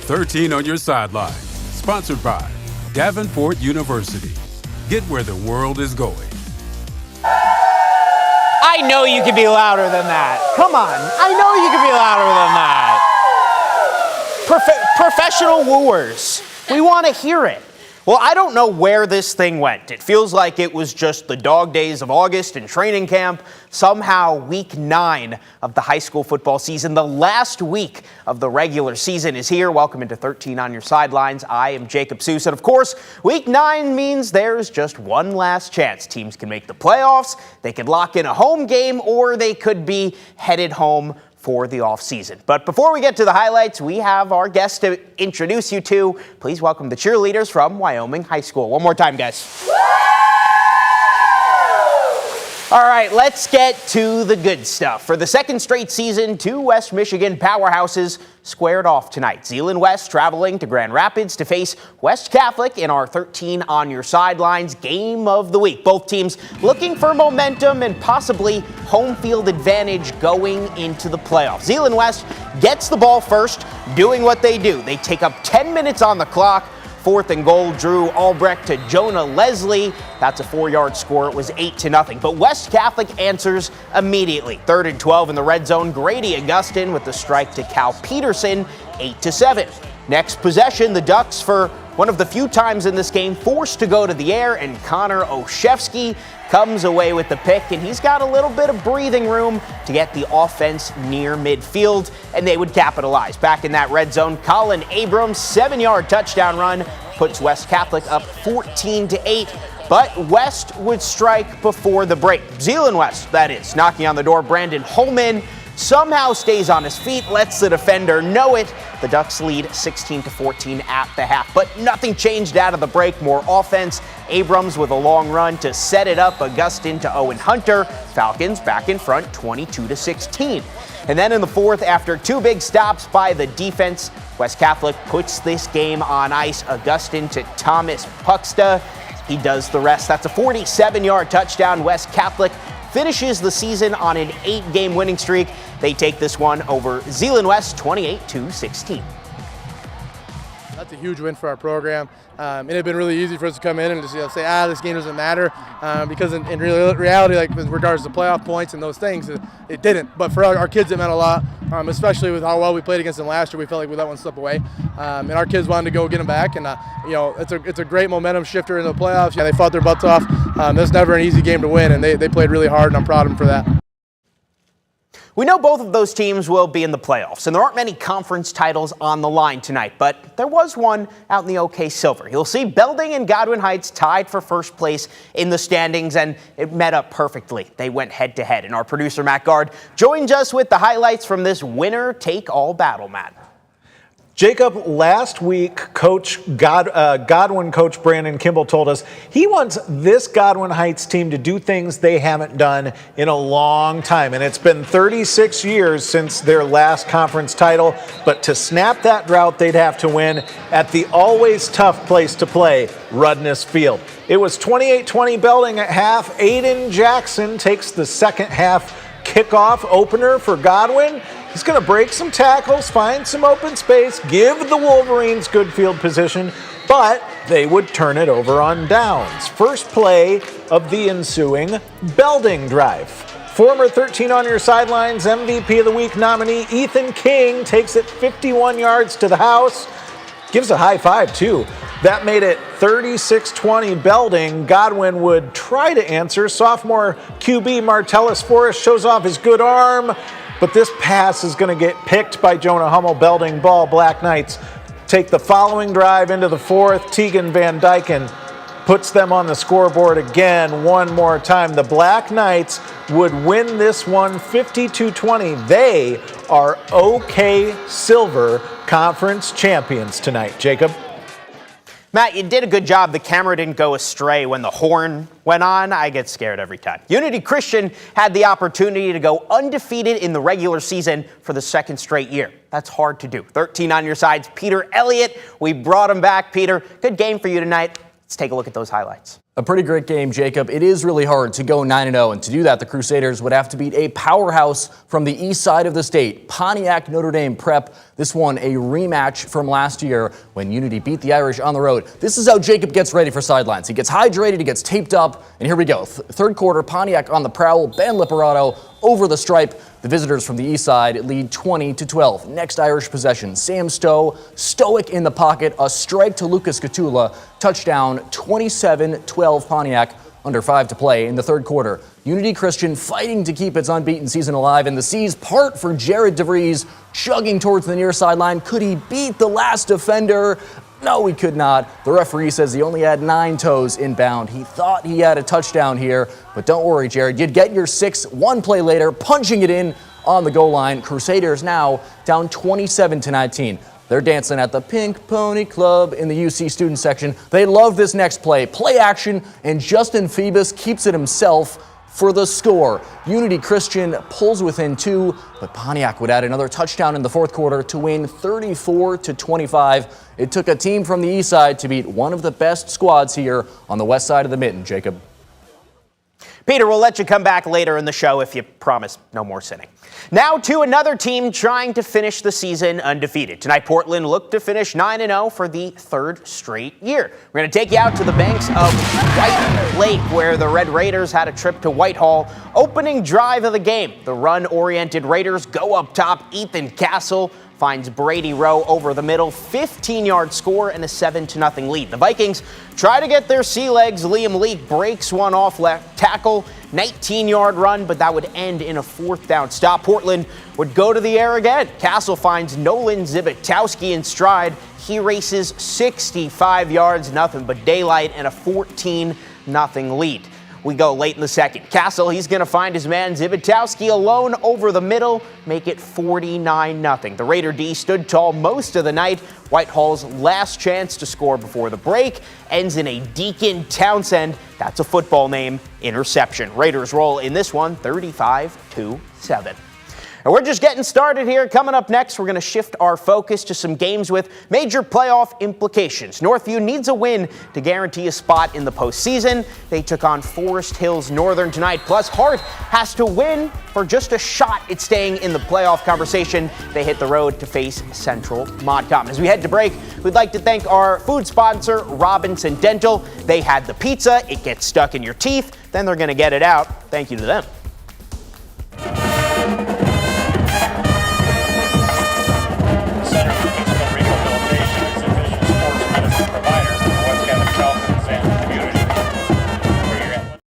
13 on Your Sidelines, sponsored by Davenport University. Get where the world is going. I know you can be louder than that. Come on. I know you can be louder than that. Professional wooers. We want to hear it. Well, I don't know where this thing went. It feels like it was just the dog days of August and training camp. Somehow, week 9 of the high school football season, the last week of the regular season, is here. Welcome into 13 on Your Sidelines. I am Jacob Seuss. And of course, week 9 means there's just one last chance. Teams can make the playoffs, they could lock in a home game, or they could be headed home for the offseason. But before we get to the highlights, we have our guest to introduce you to. Please welcome the cheerleaders from Wyoming High School. One more time, guys. All right, let's get to the good stuff. For the second straight season, 2 West Michigan powerhouses squared off tonight. Zeeland West traveling to Grand Rapids to face West Catholic in our 13 on Your Sidelines game of the week. Both teams looking for momentum and possibly home field advantage going into the playoffs. Zeeland West gets the ball first, doing what they do. They take up 10 minutes on the clock. 4th and goal, Drew Albrecht to Jonah Leslie. That's a 4-yard score. It was 8-0. But West Catholic answers immediately. 3rd and 12 in the red zone. Grady Augustin with the strike to Cal Peterson, 8-7. Next possession, the Ducks, for one of the few times in this game, forced to go to the air, and Connor Oshevsky comes away with the pick, and he's got a little bit of breathing room to get the offense near midfield, and they would capitalize. Back in that red zone, Colin Abrams' 7-yard touchdown run puts West Catholic up 14-8, but West would strike before the break. Zeeland West, that is, knocking on the door. Brandon Holman somehow stays on his feet, lets the defender know it. The Ducks lead 16-14 at the half, but nothing changed out of the break. More offense. Abrams with a long run to set it up. Augustin to Owen Hunter. Falcons back in front, 22-16. And then in the 4th, after 2 big stops by the defense, West Catholic puts this game on ice. Augustin to Thomas Puxta. He does the rest. That's a 47-yard touchdown. West Catholic finishes the season on an 8-game winning streak. They take this one over Zeeland West, 28-16. That's a huge win for our program. It had been really easy for us to come in and just say, this game doesn't matter, because in reality, like with regards to playoff points and those things, it didn't. But for our kids, it meant a lot, especially with how well we played against them last year. We felt like we let one slip away, and our kids wanted to go get them back. And it's a great momentum shifter in the playoffs. Yeah, they fought their butts off. That's never an easy game to win, and they played really hard, and I'm proud of them for that. We know both of those teams will be in the playoffs, and there aren't many conference titles on the line tonight, but there was one out in the OK Silver. You'll see Belding and Godwin Heights tied for first place in the standings, and it met up perfectly. They went head-to-head, and our producer, Matt Gard, joins us with the highlights from this winner-take-all battle, Matt. Jacob, last week, Godwin coach Brandon Kimball told us he wants this Godwin Heights team to do things they haven't done in a long time. And it's been 36 years since their last conference title. But to snap that drought, they'd have to win at the always tough place to play, Rudness Field. It was 28-20 Belding at half. Aiden Jackson takes the second half kickoff opener for Godwin. He's going to break some tackles, find some open space, give the Wolverines good field position, but they would turn it over on downs. First play of the ensuing Belding drive. Former 13 on Your Sidelines MVP of the Week nominee Ethan King takes it 51 yards to the house. Gives a high five, too. That made it 36-20 Belding. Godwin would try to answer. Sophomore QB Martellus Forrest shows off his good arm, but this pass is going to get picked by Jonah Hummel. Belding ball. Black Knights take the following drive into the 4th. Tegan Van Dyken puts them on the scoreboard again one more time. The Black Knights would win this one 52-20. They are OK Silver Conference champions tonight. Jacob? Matt, you did a good job. The camera didn't go astray when the horn went on. I get scared every time. Unity Christian had the opportunity to go undefeated in the regular season for the second straight year. That's hard to do. 13 on Your Sides, Peter Elliott. We brought him back. Peter, good game for you tonight. Let's take a look at those highlights. A pretty great game, Jacob. It is really hard to go 9-0, and to do that, the Crusaders would have to beat a powerhouse from the east side of the state, Pontiac Notre Dame Prep. This one a rematch from last year when Unity beat the Irish on the road. This is how Jacob gets ready for sidelines. He gets hydrated, he gets taped up, and here we go. Third quarter, Pontiac on the prowl, Ben Liperato over the stripe. The visitors from the east side lead 20-12. Next Irish possession, Sam Stowe, stoic in the pocket, a strike to Lucas Catula, touchdown, 27-12 Pontiac, under 5 to play in the third quarter. Unity Christian fighting to keep its unbeaten season alive, and the seas part for Jared DeVries, chugging towards the near sideline. Could he beat the last defender? No, he could not. The referee says he only had 9 toes inbound. He thought he had a touchdown here, but don't worry, Jared. You'd get your 6 one play later, punching it in on the goal line. Crusaders now down 27-19. They're dancing at the Pink Pony Club in the UC student section. They love this next play. Play action, and Justin Phoebus keeps it himself for the score. Unity Christian pulls within 2, but Pontiac would add another touchdown in the fourth quarter to win 34-25. It took a team from the east side to beat one of the best squads here on the west side of the mitten, Jacob. Peter, we'll let you come back later in the show if you promise no more sinning. Now to another team trying to finish the season undefeated. Tonight, Portland looked to finish 9-0 for the third straight year. We're going to take you out to the banks of White Lake, where the Red Raiders had a trip to Whitehall. Opening drive of the game, the run-oriented Raiders go up top. Ethan Castle finds Brady Rowe over the middle, 15-yard score and a 7-0 lead. The Vikings try to get their sea legs. Liam Leake breaks one off left tackle, 19-yard run, but that would end in a 4th down stop. Portland would go to the air again. Castle finds Nolan Zibitowski in stride. He races 65 yards, nothing but daylight, and a 14-0 lead. We go late in the second. Castle, he's going to find his man Zibitowski alone over the middle, make it 49-0. The Raider D stood tall most of the night. Whitehall's last chance to score before the break ends in a Deacon Townsend, that's a football name, interception. Raiders roll in this one 35-7. And we're just getting started here. Coming up next, we're going to shift our focus to some games with major playoff implications. Northview needs a win to guarantee a spot in the postseason. They took on Forest Hills Northern tonight. Plus, Hart has to win for just a shot at staying in the playoff conversation. They hit the road to face Central Modcom. As we head to break, we'd like to thank our food sponsor, Robinson Dental. They had the pizza. It gets stuck in your teeth. Then they're going to get it out. Thank you to them.